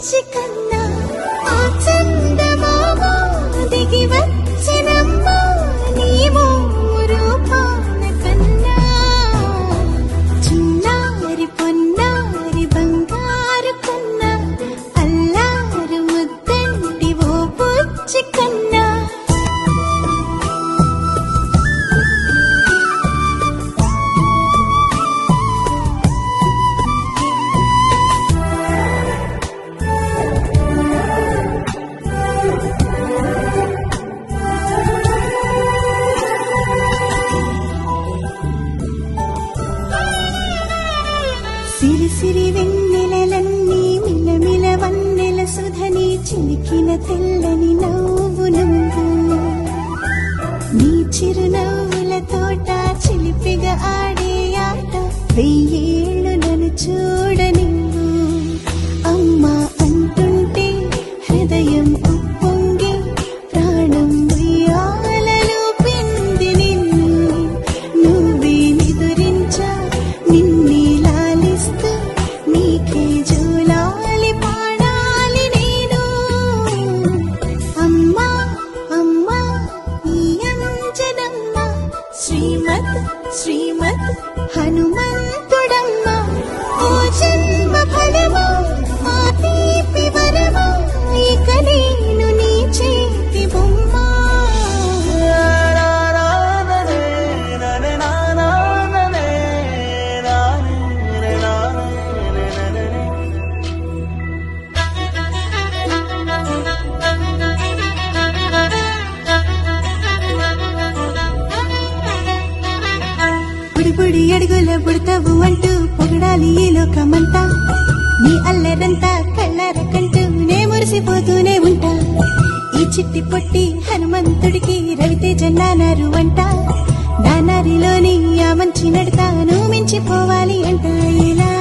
బుచ్చి కన్నా ఆ చందమామ దిగి వచ్చినమ్మా నీవు రూపాన కన్నా చిన్నారి పొన్నారి బంగారు కన్నా అల్లారు ముద్దండి ఓ బుచ్చి కన్నా సిరి సిరి వెన్నెలలన్నీ మిలమిల వన్నెల సుధని చిలికిన తెల్లని నవ్వు నువ్వు నీ చిరునవ్వుల తోట చిలిపిగా ఆడే ఆట వెయ్యేళ్ళు నన్ను చూడ నువ్వు అమ్మా అంటుంటే హృదయం ఉప్పొంగి ప్రాణం ఉయ్యాలలో పిండి నిన్ను నువ్వే నిదురించా నిన్నే లాలిస్తూ నీకే జోలాలి పాడాలి నేను అమ్మా అమ్మా ఈ అంజనమ్మ శ్రీమత్ శ్రీమత్ హనుమంతుడమ్మ ఓ జన్మ ఫలమా ఆ తీపి వరమా ఇక నేను నీ చేతి బొమ్మ బుడి అడుగుల బుడతావు అంటూ పొగడాలి ఈ లోకమంతా నీ అల్లరంతా కళ్ళారకంటూ నే మురిసిపోతూనే ఉంటా ఈ చిట్టి పొట్టి హనుమంతుడికి రవితేజ నానారు అంట నానారిలోని ఆ మంచి నడతాను మించిపోవాలి అంట ఇలా